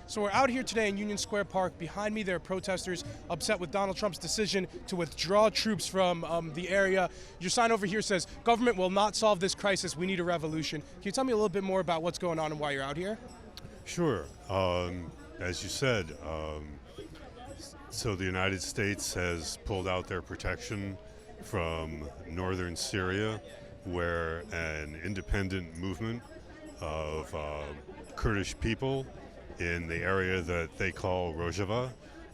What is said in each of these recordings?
So we're out here today in Union Square Park. Behind me, there are protesters upset with Donald Trump's decision to withdraw troops from the area. Your sign over here says, "Government will not solve this crisis. We need a revolution." Can you tell me a little bit more about what's going on and why you're out here? Sure. As you said, so the United States has pulled out their protection from northern Syria, where an independent movement of Kurdish people in the area that they call Rojava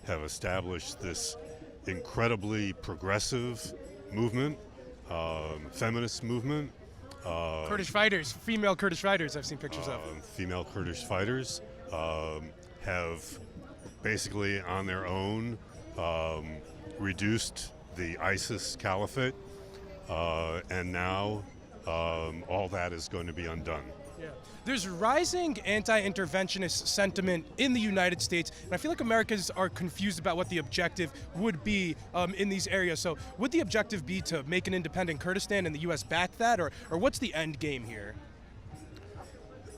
have established this incredibly progressive movement, feminist movement. Kurdish fighters, female Kurdish fighters, I've seen pictures of. Female Kurdish fighters have basically on their own reduced the ISIS caliphate, and now all that is going to be undone. Yeah. There's rising anti-interventionist sentiment in the United States, and I feel like Americans are confused about what the objective would be in these areas. So would the objective be to make an independent Kurdistan and the U.S. back that, or what's the end game here?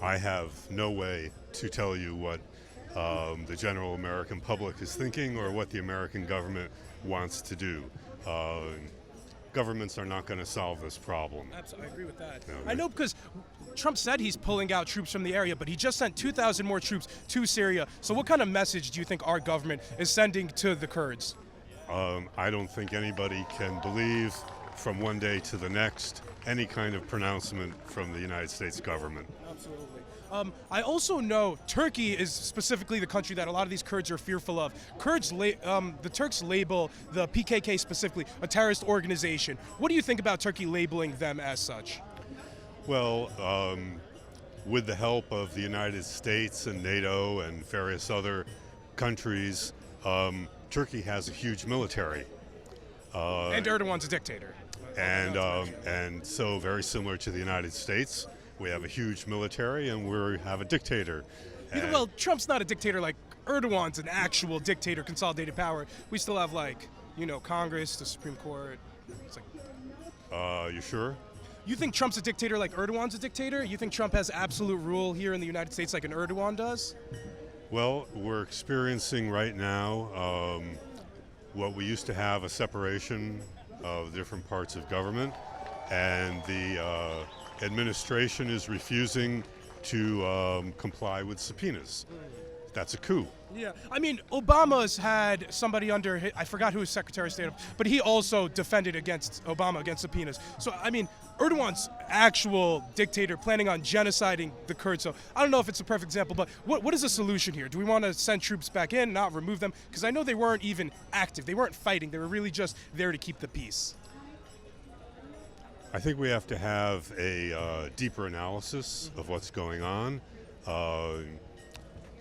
I have no way to tell you what the general American public is thinking or what the American government wants to do. Governments are not going to solve this problem. Absolutely, I agree with that. No, I know because Trump said he's pulling out troops from the area, but he just sent 2,000 more troops to Syria. So what kind of message do you think our government is sending to the Kurds? I don't think anybody can believe from one day to the next any kind of pronouncement from the United States government. Absolutely. I also know Turkey is specifically the country that a lot of these Kurds are fearful of. The Turks label the PKK specifically a terrorist organization. What do you think about Turkey labeling them as such? Well, with the help of the United States and NATO and various other countries, Turkey has a huge military. And Erdogan's a dictator. And so very similar to the United States, we have a huge military and we have a dictator. Well, Trump's not a dictator like Erdogan's an actual dictator, consolidated power. We still have Congress, the Supreme Court. It's you sure? You think Trump's a dictator like Erdogan's a dictator? You think Trump has absolute rule here in the United States like an Erdogan does? Well, we're experiencing right now what we used to have a separation of different parts of government, and the administration is refusing to comply with subpoenas. That's a coup. Yeah, I mean, Obama's had somebody under, I forgot who his Secretary of State, but he also defended against Obama, against subpoenas. So, I mean, Erdogan's actual dictator planning on genociding the Kurds. So I don't know if it's a perfect example, but what is the solution here? Do we want to send troops back in, not remove them? Because I know they weren't even active. They weren't fighting. They were really just there to keep the peace. I think we have to have a deeper analysis of what's going on.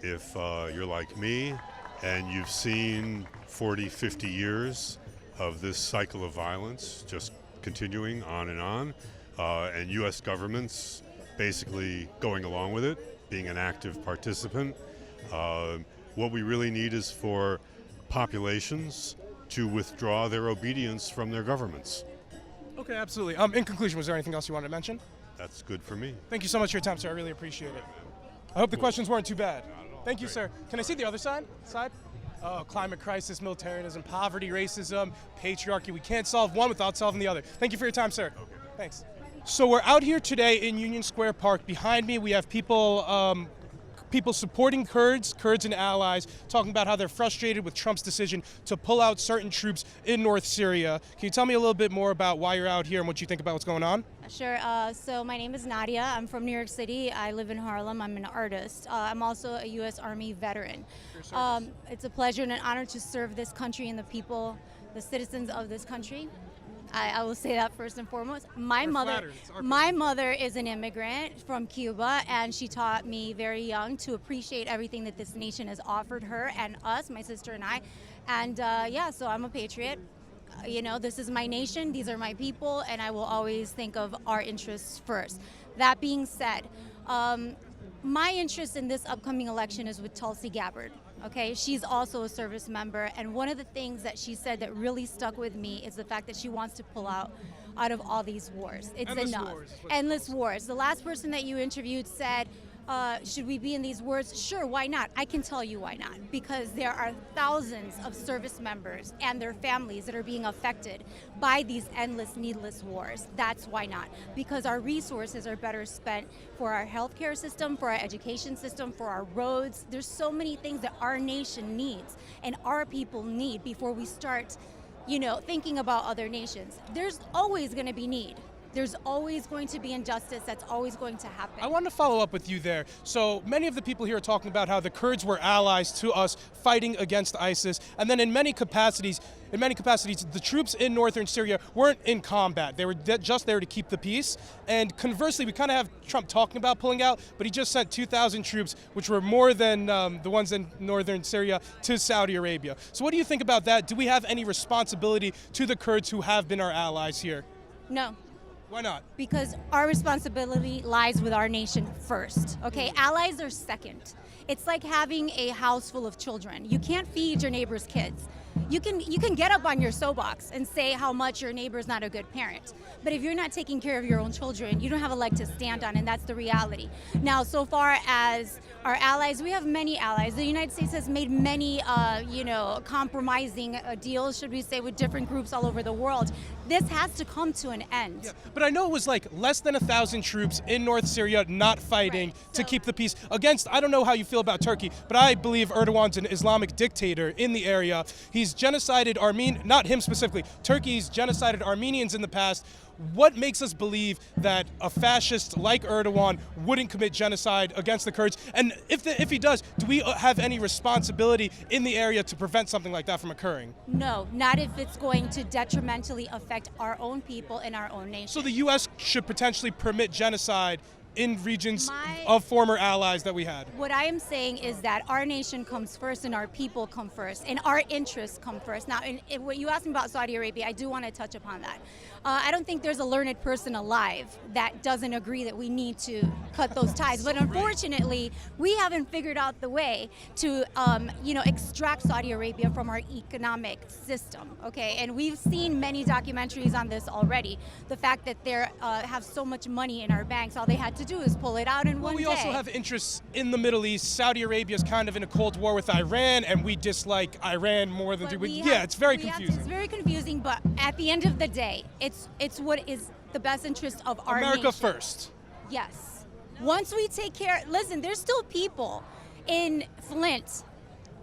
If you're like me and you've seen 40, 50 years of this cycle of violence just continuing on, and U.S. governments basically going along with it, being an active participant, what we really need is for populations to withdraw their obedience from their governments. Okay, absolutely. In conclusion, was there anything else you wanted to mention? That's good for me. Thank you so much for your time, sir. I really appreciate it. I hope the questions weren't too bad. Thank you, sir. Can I see the other side? Oh, climate crisis, militarism, poverty, racism, patriarchy. We can't solve one without solving the other. Thank you for your time, sir. Okay. Thanks. So we're out here today in Union Square Park. Behind me, we have people supporting Kurds and Allies, talking about how they're frustrated with Trump's decision to pull out certain troops in North Syria. Can you tell me a little bit more about why you're out here and what you think about what's going on? Sure. So my name is Nadia. I'm from New York City. I live in Harlem. I'm an artist. I'm also a U.S. Army veteran. It's a pleasure and an honor to serve this country and the people, the citizens of this country. I will say that first and foremost. My mother is an immigrant from Cuba, and she taught me very young to appreciate everything that this nation has offered her and us, my sister and I. And so I'm a patriot. This is my nation, these are my people, and I will always think of our interests first. That being said, my interest in this upcoming election is with Tulsi Gabbard. Okay, she's also a service member, and one of the things that she said that really stuck with me is the fact that she wants to pull out of all these wars. It's enough. Endless wars. The last person that you interviewed said Should we be in these wars? Sure, why not? I can tell you why not. Because there are thousands of service members and their families that are being affected by these endless, needless wars. That's why not. Because our resources are better spent for our healthcare system, for our education system, for our roads. There's so many things that our nation needs and our people need before we start, thinking about other nations. There's always going to be need. There's always going to be injustice. That's always going to happen. I want to follow up with you there. So many of the people here are talking about how the Kurds were allies to us fighting against ISIS, and then in many capacities, the troops in northern Syria weren't in combat. They were just there to keep the peace. And conversely, we kind of have Trump talking about pulling out, but he just sent 2,000 troops, which were more than the ones in northern Syria, to Saudi Arabia. So what do you think about that? Do we have any responsibility to the Kurds who have been our allies here? No. Why not? Because our responsibility lies with our nation first, okay? Allies are second. It's like having a house full of children. You can't feed your neighbor's kids. You can get up on your soapbox and say how much your neighbor's not a good parent. But if you're not taking care of your own children, you don't have a leg to stand on, and that's the reality. Now, so far as our allies, we have many allies. The United States has made many, compromising deals, should we say, with different groups all over the world. This has to come to an end. Yeah, but I know it was like less than 1,000 troops in North Syria not fighting Right, to so- keep the peace against, I don't know how you feel about Turkey, but I believe Erdogan's an Islamic dictator in the area. He's genocided not him specifically, Turkey's genocided Armenians in the past. What makes us believe that a fascist like Erdogan wouldn't commit genocide against the Kurds? And if he does, do we have any responsibility in the area to prevent something like that from occurring? No, not if it's going to detrimentally affect our own people and our own nation. So the U.S. should potentially permit genocide in regions My- of former allies that we had. What I am saying is that our nation comes first and our people come first and our interests come first. Now, what you asked me about Saudi Arabia, I do want to touch upon that. I don't think there's a learned person alive that doesn't agree that we need to cut those ties. But unfortunately, we haven't figured out the way to, extract Saudi Arabia from our economic system. Okay, and we've seen many documentaries on this already. The fact that they have so much money in our banks, all they had to do is pull it out in one day. We also have interests in the Middle East. Saudi Arabia is kind of in a cold war with Iran, and we dislike Iran more than it's very confusing. It's very confusing, but at the end of the day, it's what is the best interest of our America nation. first. Yes. Once we take care, listen, there's still people in Flint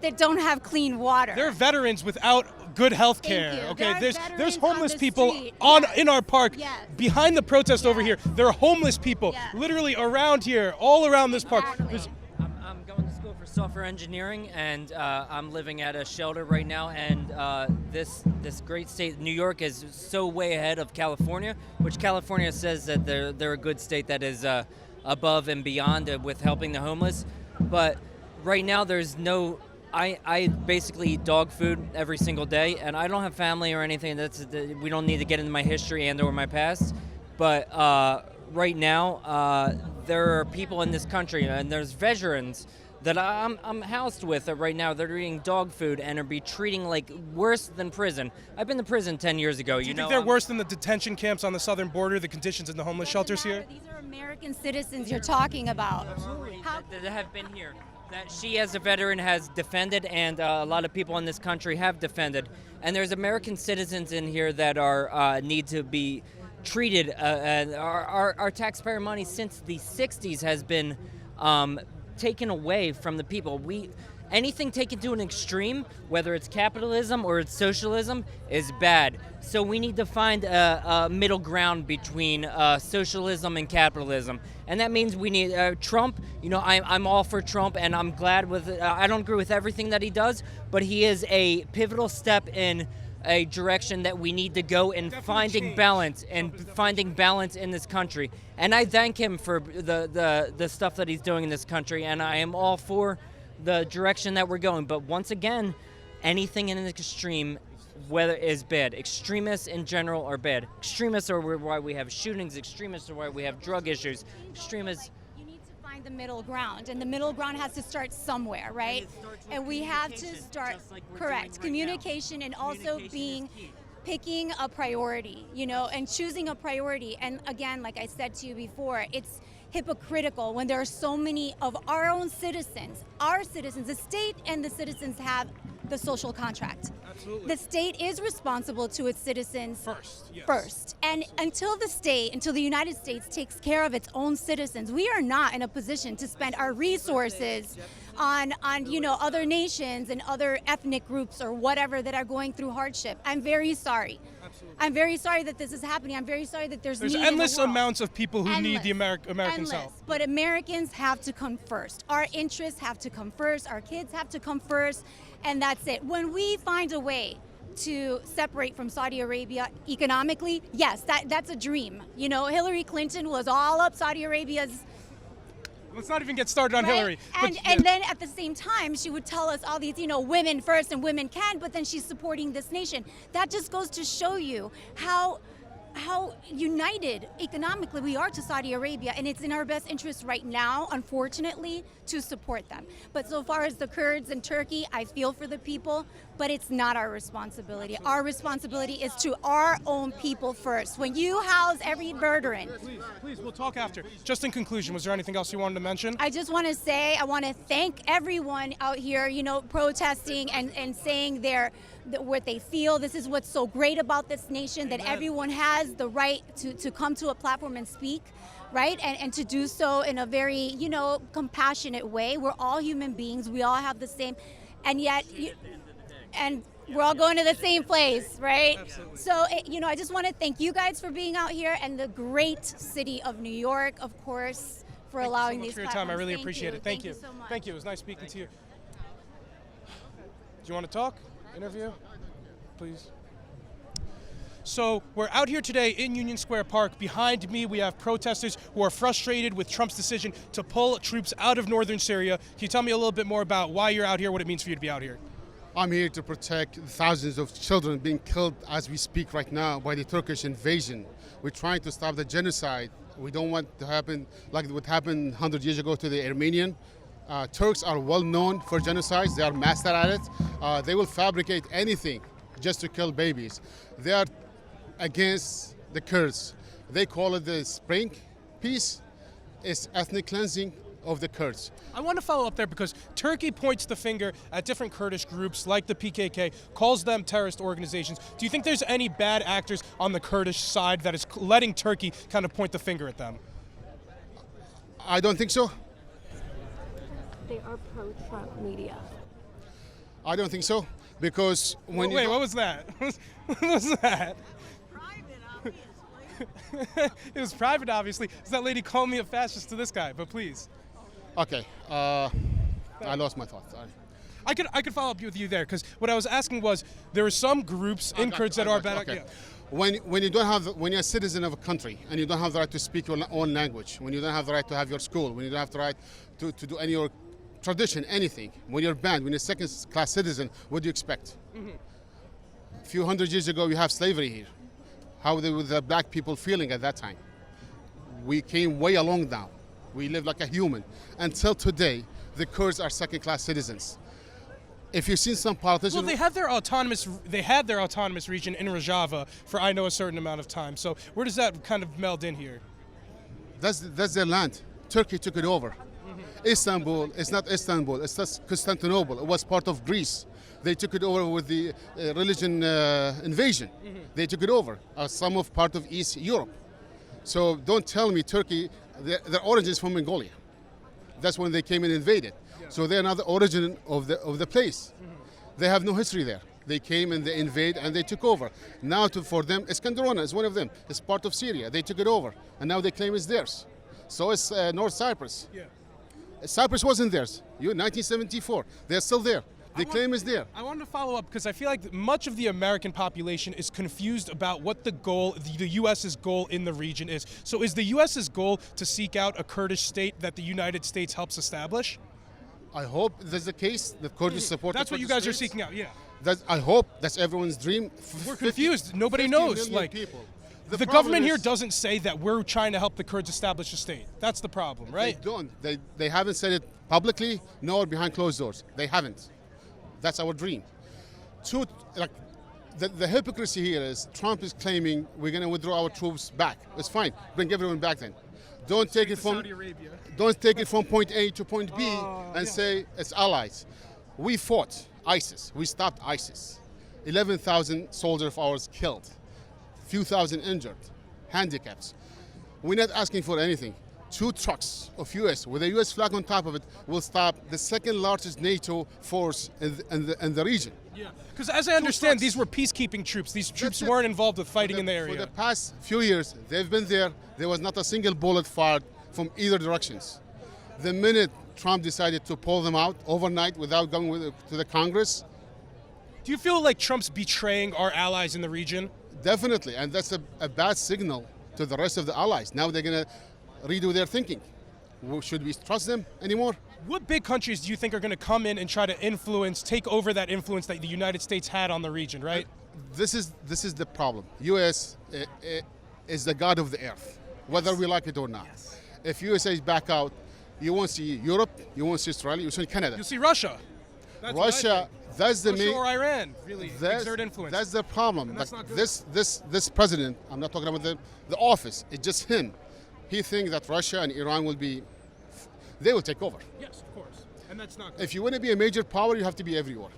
that don't have clean water. There are veterans without good health Thank care. you. Okay, There are there's veterans homeless on the people street. Yes. in our park Yes. behind the protest over here. Yes. There are homeless people Yes. literally around here, all around this park. Exactly. There's- I'm going to school for software engineering, and I'm living at a shelter right now. And this great state, New York, is so way ahead of California, which California says that they're a good state that is above and beyond with helping the homeless. But right now, there's no. I basically eat dog food every single day, and I don't have family or anything. We don't need to get into my history and/or my past. But right now, there are people in this country, and there's veterans that I'm housed with right now. They're eating dog food and are be treating like worse than prison. I've been to prison 10 years ago. Do you think they're worse than the detention camps on the southern border, the conditions in the homeless shelters here? These are American citizens you're talking about. How, that have been here. That she, as a veteran, has defended, and a lot of people in this country have defended. And there's American citizens in here that are need to be treated. And our taxpayer money since the 60s has been taken away from the people. Anything taken to an extreme, whether it's capitalism or it's socialism, is bad. So we need to find a middle ground between socialism and capitalism. And that means we need Trump. I'm all for Trump, and I'm glad with I don't agree with everything that he does, but he is a pivotal step in a direction that we need to go in finding balance in this country. And I thank him for the stuff that he's doing in this country, and I am all for the direction that we're going. But once again, anything in an extreme, whether is bad. Extremists in general are bad. Extremists are why we have shootings. Extremists are why we have drug issues. Extremists. you need to find the middle ground, and the middle ground has to start somewhere, right? it starts with And we have to communication, start just like we're correct doing right now. communication, and also Communication is key. picking a priority, and choosing a priority. And again, like I said to you before, it's hypocritical when there are so many of our own citizens, the state and the citizens have the social contract. Absolutely. The state is responsible to its citizens First, yes. first. And until the United States takes care of its own citizens, we are not in a position to spend our resources on other nations and other ethnic groups or whatever that are going through hardship. I'm very sorry. Absolutely. I'm very sorry that this is happening. I'm very sorry that there's need in the endless world. amounts of people who need the Americans' Endless. help. But Americans have to come first. Our interests have to come first. Our kids have to come first. And that's it. When we find a way to separate from Saudi Arabia economically, yes, that's a dream. Hillary Clinton was all up Saudi Arabia's. Let's not even get started on Right? Hillary. And then at the same time, she would tell us all these, women first and women can, but then she's supporting this nation. That just goes to show you how united economically we are to Saudi Arabia, and it's in our best interest right now, unfortunately, to support them. But so far as the Kurds and Turkey, I feel for the people, but it's not our responsibility. Our responsibility is to our own people first. When you house every veteran. Please, we'll talk after. Just in conclusion, was there anything else you wanted to mention? I just want to say, I want to thank everyone out here, protesting and saying what they feel. This is what's so great about this nation, that everyone has the right to come to a platform and speak, right? And to do so in a very, compassionate way. We're all human beings. We all have the same, and yet, and we're all going to the same place, right? Absolutely. So, I just want to thank you guys for being out here, and the great city of New York, of course, for allowing Thank you so much these for your time. I platforms. really Thank appreciate you. it. Thank you. so much. Thank you. It was nice speaking to you. Do you want to talk? Interview? Please. So we're out here today in Union Square Park. Behind me, we have protesters who are frustrated with Trump's decision to pull troops out of northern Syria. Can you tell me a little bit more about why you're out here, what it means for you to be out here? I'm here to protect thousands of children being killed as we speak right now by the Turkish invasion. We're trying to stop the genocide. We don't want to happen like what happened 100 years ago to the Armenian. Turks are well known for genocides. They are master at it. They will fabricate anything just to kill babies. They are against the Kurds. They call it the Spring Peace. It's ethnic cleansing of the Kurds. I want to follow up there because Turkey points the finger at different Kurdish groups like the PKK, calls them terrorist organizations. Do you think there's any bad actors on the Kurdish side that is letting Turkey kind of point the finger at them? I don't think so. They are pro-Trump media. I don't think so, because when Wait, you what was that? What was that? It was private, obviously. Does that lady call me a fascist to this guy? But please. Okay, I lost my thoughts. I could follow up with you there because what I was asking was there are some groups in Kurds that are bad. Okay. Yeah. When you're a citizen of a country and you don't have the right to speak your own language, when you don't have the right to have your school, when you don't have the right to do any of your tradition, anything, when you're banned, when you're a second-class citizen, what do you expect? A few hundred years ago, we have slavery here. How were the black people feeling at that time? We came way along now. We live like a human. Until today, the Kurds are second-class citizens. If you've seen some politicians, Well, they had their autonomous region in Rojava for I know a certain amount of time. So where does that kind of meld in here? that's their land. Turkey took it over. Istanbul, it's not Istanbul, it's just Constantinople. It was part of Greece. They took it over with the religion invasion. They took it over, some of part of East Europe. So don't tell me Turkey, their origin is from Mongolia. That's when they came and invaded. So they're not the origin of the place. They have no history there. They came and they invade and they took over. Now for them, Iskenderuna is one of them. It's part of Syria. They took it over and now they claim it's theirs. So it's North Cyprus. Yeah. Cyprus wasn't theirs. 1974. They're still there. The claim is there. I wanted to follow up because I feel like much of the American population is confused about what the U.S.'s goal in the region is. So is the U.S.'s goal to seek out a Kurdish state that the United States helps establish? I hope that's the case. The Kurdish support. That's what you guys are seeking out, yeah. I hope that's everyone's dream. We're confused. Nobody 50 knows. million Like people. the government here doesn't say that we're trying to help the Kurds establish a state. That's the problem, right? They don't. They haven't said it publicly nor behind closed doors. They haven't. That's our dream. The hypocrisy here is Trump is claiming we're going to withdraw our troops back. It's fine. Bring everyone back then. Don't take it from Saudi Arabia. don't take it from point A to point B and yeah. say it's allies. We fought ISIS. We stopped ISIS. 11,000 soldiers of ours killed, few thousand injured, handicaps. We're not asking for anything. 2 trucks of U.S. with a U.S. flag on top of it will stop the second largest NATO force in the region. Yeah, because as I understand, trucks. these were peacekeeping troops. These troops That's it. weren't involved with fighting in the For area. the past few years, they've been there. There was not a single bullet fired from either directions. The minute Trump decided to pull them out overnight without going to the Congress, Do you feel like Trump's betraying our allies in the region? definitely, and that's a bad signal to the rest of the allies. Now they're going to redo their thinking. Should we trust them anymore? What big countries do you think are going to come in and try to influence, take over that influence that the United States had on the region, right? This is the problem. U.S. Is the god of the earth, whether we like it or not. If USA is back out, you won't see Europe, you won't see Australia, you won't see Canada. You'll see Russia. That's what I Russia, think. that's the Russia main. or Iran really exert influence. That's the problem. And that's Like not good. this president, I'm not talking about the office, it's just him. He thinks that Russia and Iran they will take over. Yes, of course. And that's not good. If you want to be a major power, you have to be everywhere.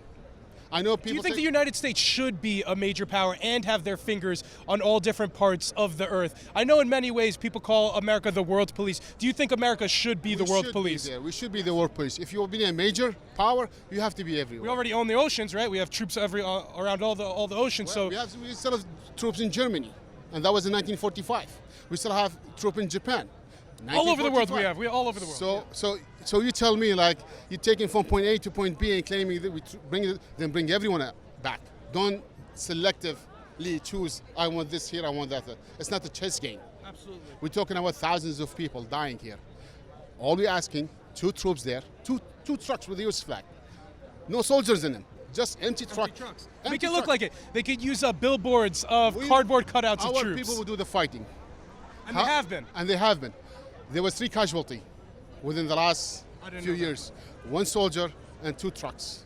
I know people Do you think say, the United States should be a major power and have their fingers on all different parts of the earth? I know in many ways people call America the world police. Do you think America should be the world should police? Be there. We should be the world police. If you want to be a major power, you have to be everywhere. We already own the oceans, right? We have troops around all the oceans. Well, we still have troops in Germany, and that was in 1945. We still have troops in Japan. all over the world 1945. we all over the world. So you tell me, like, you're taking from point A to point B and claiming that we bring everyone back. Don't selectively choose, I want this here, I want that. It's not a chess game. Absolutely. We're talking about thousands of people dying here. All we're asking, 2 troops there, two trucks with the U.S. flag. No soldiers in them, just empty trucks. Make it look like it. They could use billboards of cardboard cutouts of Our troops. people will do the fighting. And they have been. And they have been. There was 3 casualties within the last few know that. years. 1 soldier and 2 trucks.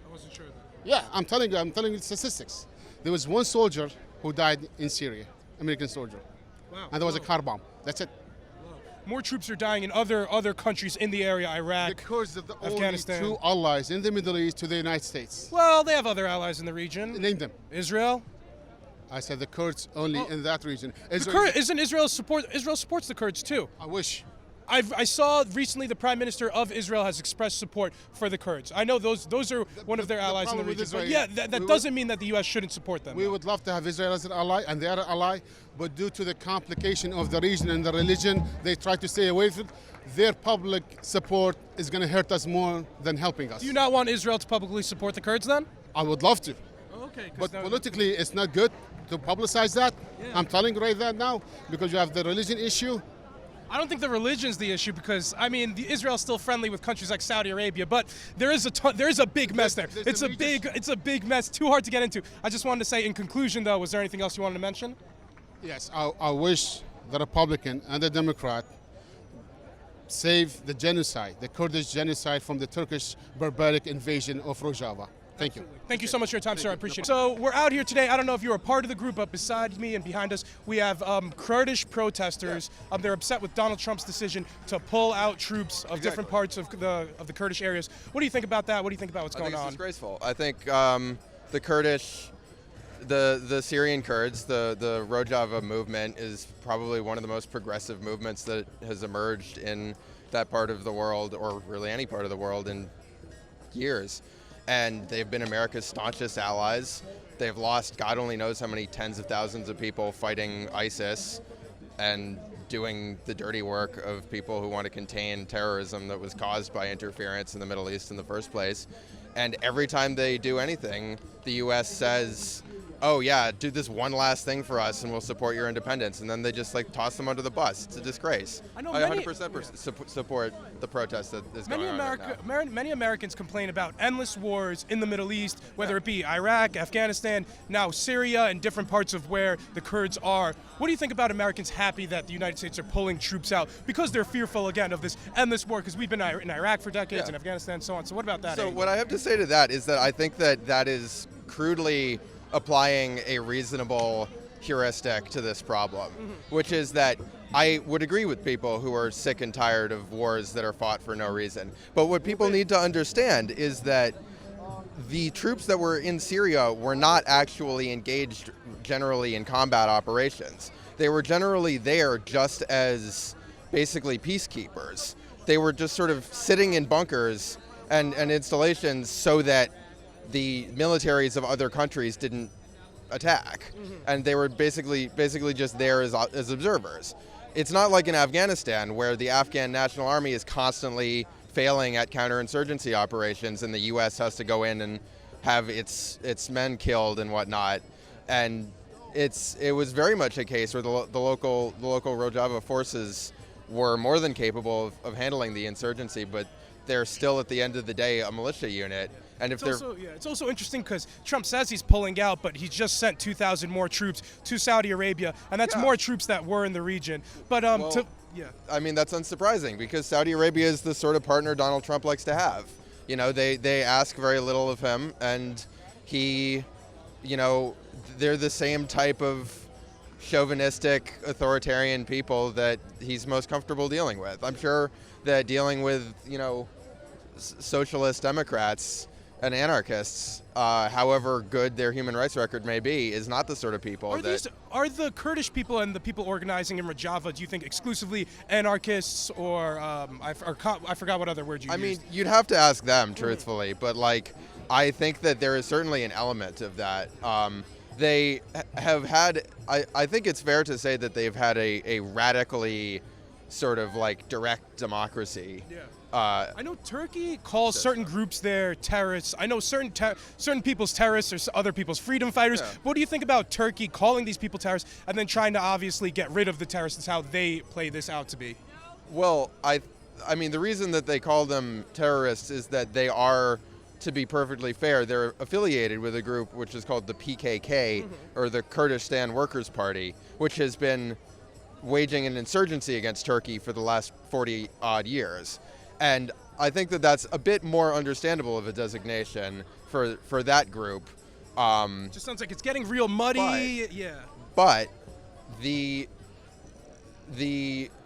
I wasn't sure of that. Yeah, I'm telling you statistics. There was 1 soldier who died in Syria, American soldier. Wow. And there was a car bomb. That's it. More troops are dying in other countries in the area, Iraq, The Kurds are the only Afghanistan. 2 allies in the Middle East to the United States. Well, they have other allies in the region. Name them. Israel. I said the Kurds only in that region. Isn't Israel supports the Kurds too? I wish. I saw recently the Prime Minister of Israel has expressed support for the Kurds. I know those are one of their allies in the problem with region. But Israel, yeah, that doesn't mean that the U.S. shouldn't support them. We would love to have Israel as an ally, and they are an ally, but due to the complication of the region and the religion, they try to stay away from it. Their public support is going to hurt us more than helping us. Do you not want Israel to publicly support the Kurds then? I would love to, Okay. but politically, it's not good to publicize that. Yeah. I'm telling you right that now, because you have the religion issue. I don't think the religion's the issue because Israel's still friendly with countries like Saudi Arabia, but there is a big mess there. There's It's a big mess, too hard to get into. I just wanted to say, in conclusion, though, was there anything else you wanted to mention? Yes, I wish the Republican and the Democrat save the genocide, the Kurdish genocide from the Turkish barbaric invasion of Rojava. Thank you. Thank you so much for your time, sir. I appreciate it. So we're out here today. I don't know if you're a part of the group, but beside me and behind us, we have Kurdish protesters. They're upset with Donald Trump's decision to pull out troops of different parts of the Kurdish areas. What do you think about that? What do you think about what's going I think on? it's disgraceful. I think the Kurdish, the Syrian Kurds, the Rojava movement is probably one of the most progressive movements that has emerged in that part of the world, or really any part of the world, in years. And they've been America's staunchest allies. They've lost God only knows how many tens of thousands of people fighting ISIS and doing the dirty work of people who want to contain terrorism that was caused by interference in the Middle East in the first place. And every time they do anything, the U.S. says, oh yeah, do this one last thing for us and we'll support your independence. And then they just toss them under the bus. It's a disgrace. I know 100% support the protest that is going on right now. Many Americans complain about endless wars in the Middle East, whether it be Iraq, Afghanistan, now Syria, and different parts of where the Kurds are. What do you think about Americans happy that the United States are pulling troops out because they're fearful, again, of this endless war? Because we've been in Iraq for decades, in Afghanistan, and so on. So what about that? So what I have to say to that is that I think that is crudely applying a reasonable heuristic to this problem, which is that I would agree with people who are sick and tired of wars that are fought for no reason. But what people need to understand is that the troops that were in Syria were not actually engaged generally in combat operations. They were generally there just as basically peacekeepers. They were just sort of sitting in bunkers and installations so that the militaries of other countries didn't attack. And they were basically just there as observers. It's not like in Afghanistan, where the Afghan National Army is constantly failing at counterinsurgency operations, and the U.S. has to go in and have its men killed and whatnot. And it was very much a case where the local Rojava forces were more than capable of handling the insurgency, but they're still at the end of the day a militia unit. And if it's also interesting because Trump says he's pulling out, but he just sent 2,000 more troops to Saudi Arabia, and that's more troops that were in the region. But I mean, that's unsurprising because Saudi Arabia is the sort of partner Donald Trump likes to have. You know, they ask very little of him, and he, you know, they're the same type of chauvinistic, authoritarian people that he's most comfortable dealing with. I'm sure that dealing with, you know, socialist Democrats and anarchists, however good their human rights record may be, is not the sort of people are the Kurdish people and the people organizing in Rojava, do you think, exclusively anarchists or I forgot what other word you used? I mean, you'd have to ask them, truthfully, but like, I think that there is certainly an element of that. They have had, I think it's fair to say that they've had a radically sort of like direct democracy. Yeah. I know Turkey calls certain groups there terrorists. I know certain people's terrorists are other people's freedom fighters. Yeah. What do you think about Turkey calling these people terrorists and then trying to obviously get rid of the terrorists? That's how they play this out to be. Well, I mean, the reason that they call them terrorists is that they are, to be perfectly fair, they're affiliated with a group which is called the PKK, or the Kurdistan Workers' Party, which has been waging an insurgency against Turkey for the last 40-odd years. And I think that that's a bit more understandable of a designation for that group. Just sounds like it's getting real muddy. But the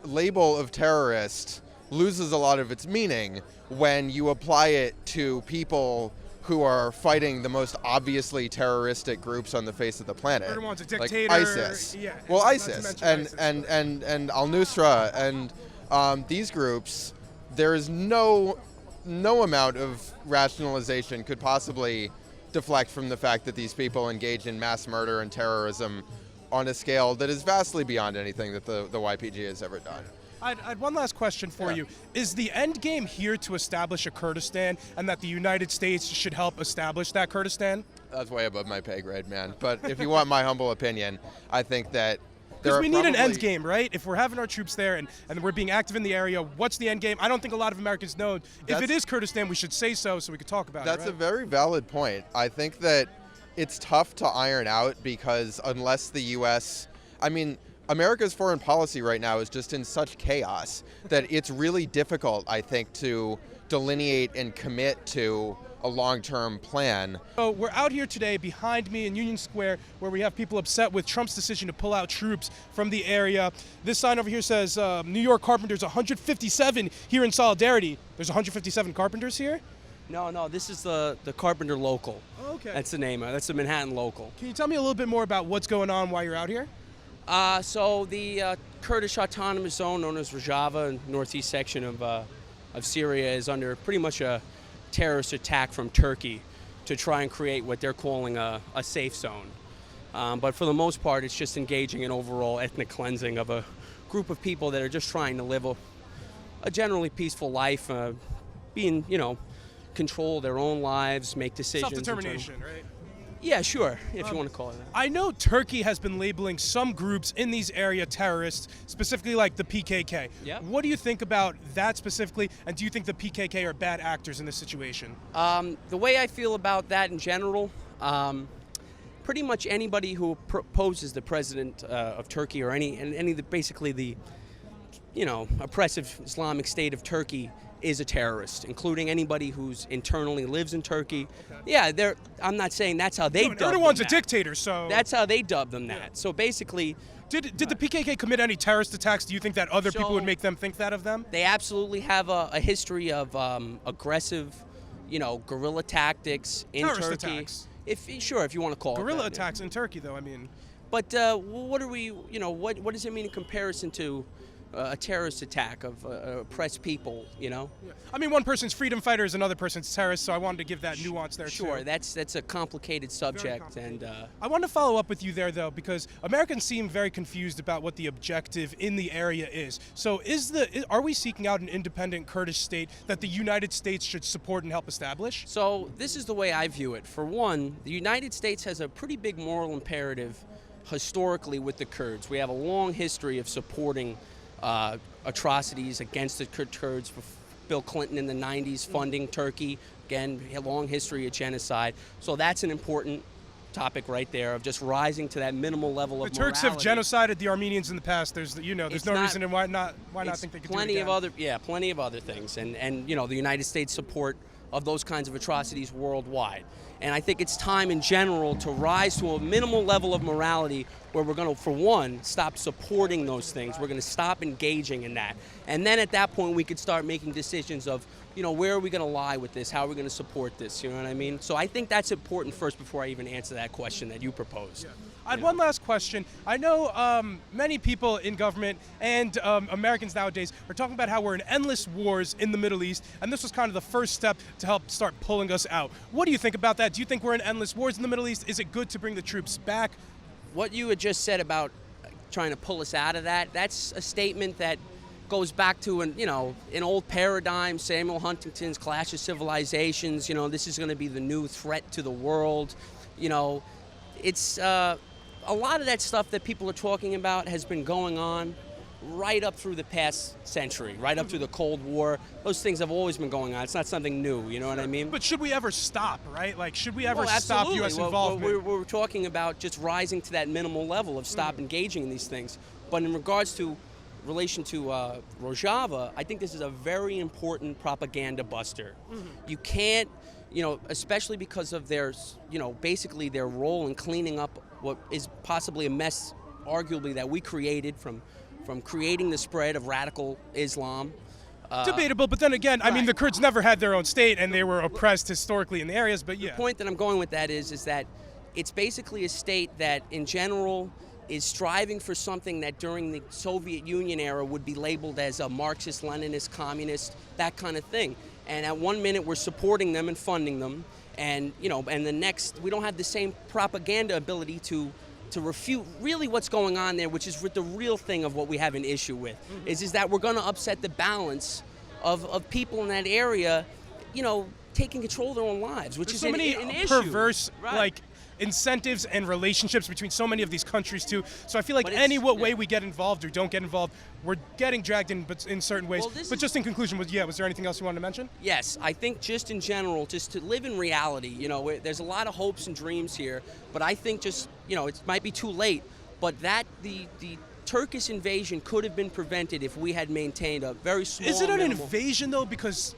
label of terrorist loses a lot of its meaning when you apply it to people who are fighting the most obviously terroristic groups on the face of the planet. Erdogan's a dictator. Like ISIS. Well, ISIS and al-Nusra and these groups. There is no amount of rationalization could possibly deflect from the fact that these people engage in mass murder and terrorism on a scale that is vastly beyond anything that the YPG has ever done. I had one last question for you. Is the end game here to establish a Kurdistan and that the United States should help establish that Kurdistan? That's way above my pay grade, man. But if you want my humble opinion, I think that because we need an end game, right? If we're having our troops there and we're being active in the area, what's the end game? I don't think a lot of Americans know. If it is Kurdistan, we should say so we could talk about it. That's a very valid point. I think that it's tough to iron out because unless the U.S. I mean, America's foreign policy right now is just in such chaos that it's really difficult, I think, to delineate and commit to a long-term plan. So we're out here today behind me in Union Square where we have people upset with Trump's decision to pull out troops from the area. This sign over here says New York carpenters 157 here in solidarity. There's 157 carpenters here? No, this is the Carpenter Local. Oh, okay. That's the name. That's the Manhattan Local. Can you tell me a little bit more about what's going on while you're out here? So the Kurdish Autonomous Zone, known as Rojava, northeast section of Syria, is under pretty much a terrorist attack from Turkey to try and create what they're calling a safe zone. But for the most part, it's just engaging in overall ethnic cleansing of a group of people that are just trying to live a generally peaceful life, being, control their own lives, make decisions. Self-determination, right? Yeah, sure, if you want to call it that. I know Turkey has been labeling some groups in these area terrorists, specifically like the PKK. Yeah. What do you think about that specifically, and do you think the PKK are bad actors in this situation? The way I feel about that in general, pretty much anybody who opposes the president of Turkey or basically the oppressive Islamic State of Turkey is a terrorist, including anybody who's internally lives in Turkey. Yeah, I'm not saying that's how they dub them Erdogan's a that. dictator, so That's how they dub them that. So basically, did the PKK commit any terrorist attacks? Do you think that other people would make them think that of them? they absolutely have a history of aggressive, guerrilla tactics in Terrorist Turkey. attacks. If you want to call Guerrilla it that. attacks in Turkey, though. I mean, But what are we? What does it mean in comparison to a terrorist attack of oppressed people? I mean, one person's freedom fighter is another person's terrorist, so I wanted to give that nuance there Sure, too. that's a complicated subject, complicated. and I want to follow up with you there, though, because Americans seem very confused about what the objective in the area is. So, are we seeking out an independent Kurdish state that the United States should support and help establish? so this is the way I view it. For one, the United States has a pretty big moral imperative historically with the Kurds. We have a long history of supporting atrocities against the Kurds. Bill Clinton in the 90s funding Turkey. Again, a long history of genocide. So that's an important topic right there of just rising to that minimal level of The Turks have morality. genocided the Armenians in the past. There's It's no not- reason why not It's think they could do it plenty again. of other plenty of other things, and the United States support of those kinds of atrocities worldwide. And I think it's time in general to rise to a minimal level of morality where we're going to, for one, stop supporting those things. We're going to stop engaging in that. And then at that point, we could start making decisions of, where are we going to lie with this? How are we going to support this? You know what I mean? So I think that's important first before I even answer that question that you proposed. Yeah. I had one last question. I know many people in government and Americans nowadays are talking about how we're in endless wars in the Middle East, and this was kind of the first step to help start pulling us out. What do you think about that? Do you think we're in endless wars in the Middle East? Is it good to bring the troops back? What you had just said about trying to pull us out of that's a statement that goes back to an old paradigm, Samuel Huntington's Clash of Civilizations. This is going to be the new threat to the world. It's a lot of that stuff that people are talking about has been going on right up through the past century, right up through the Cold War. Those things have always been going on. It's not something new, you know what I mean? But should we ever stop, right? Like, should we ever stop absolutely. U.S. involvement? We're talking about just rising to that minimal level of stop engaging in these things. But in regards to relation to Rojava, I think this is a very important propaganda buster. You can't, especially because of their, basically their role in cleaning up what is possibly a mess, arguably, that we created from creating the spread of radical Islam. Debatable, but then again, I mean, Right. the Kurds never had their own state, and they were oppressed historically in the areas, but yeah. The point that I'm going with that is that it's basically a state that, in general, is striving for something that during the Soviet Union era would be labeled as a Marxist, Leninist, communist, that kind of thing. And at one minute we're supporting them and funding them, and and the next we don't have the same propaganda ability to refute really what's going on there, which is the real thing of what we have an issue with, is that we're going to upset the balance of people in that area, taking control of their own lives, which There's is so many an issue. perverse, Right. like, incentives and relationships between so many of these countries too. So I feel like But it's- way we get involved or don't get involved, we're getting dragged in, but in certain ways. Well, this But is- just in conclusion, was there anything else you wanted to mention? Yes, I think just in general, just to live in reality, there's a lot of hopes and dreams here, but I think just, it might be too late, but that the Turkish invasion could have been prevented if we had maintained a very small Is it an minimal- invasion though? Because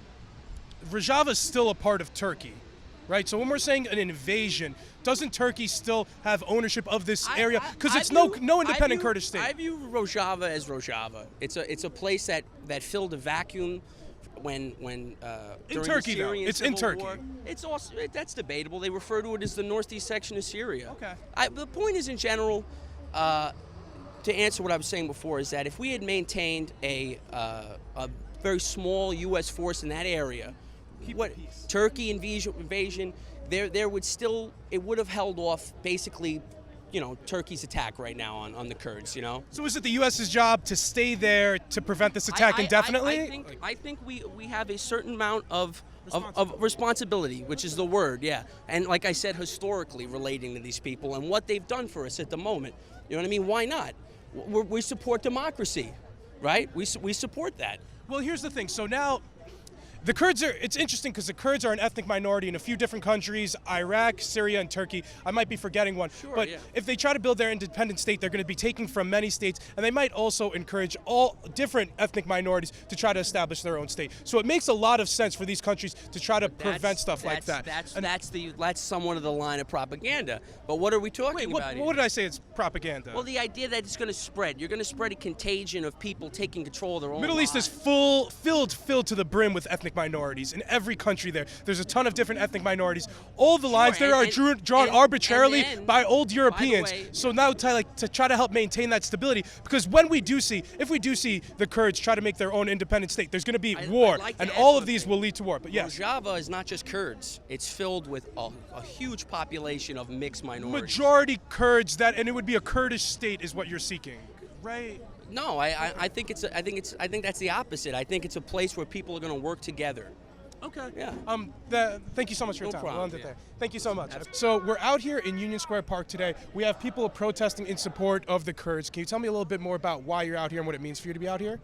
Rojava is still a part of Turkey, right? So when we're saying an invasion, doesn't Turkey still have ownership of this area? Because it's no independent Kurdish state. I view Rojava as Rojava. It's a place that filled a vacuum when during Turkey, the though. Syrian It's in civil Turkey. war. It's also that's debatable. They refer to it as the northeast section of Syria. Okay. The point is, in general, to answer what I was saying before, is that if we had maintained a very small U.S. force in that area, Keep the peace. Turkey invasion, there would still, it would have held off basically, Turkey's attack right now on the Kurds. So is it the U.S.'s job to stay there to prevent this attack indefinitely? I think we have a certain amount of responsibility, which is the word, yeah. And like I said, historically relating to these people and what they've done for us at the moment. You know what I mean? Why not? We support democracy, right? We support that. Well, here's the thing. So now, The Kurds are, it's interesting because the Kurds are an ethnic minority in a few different countries, Iraq, Syria, and Turkey. I might be forgetting one. But yeah. if they try to build their independent state, they're going to be taking from many states, and they might also encourage all different ethnic minorities to try to establish their own state. So it makes a lot of sense for these countries to try to prevent stuff like that. That's somewhat of the line of propaganda. But what are we talking about here? What did I say? It's propaganda. Well, the idea that it's going to spread. You're going to spread a contagion of people taking control of their own Middle East is lives. filled to the brim with ethnic minorities. In every country there's a ton of different ethnic minorities. All the lines there are drawn arbitrarily by old Europeans. way, so now to try to help maintain that stability, because if we do see the Kurds try to make their own independent state, there's going to be war, I'd like to and add all of these something. will lead to war. But yes, Rojava is not just Kurds. It's filled with a huge population of mixed minorities. majority Kurds, and it would be a Kurdish state is what you're seeking, right? No, I think that's the opposite. I think it's a place where people are going to work together. Okay. Yeah. Thank you so much for your No time. problem, We'll end it yeah. there. Thank you so much. So we're out here in Union Square Park today. We have people protesting in support of the Kurds. Can you tell me a little bit more about why you're out here and what it means for you to be out here?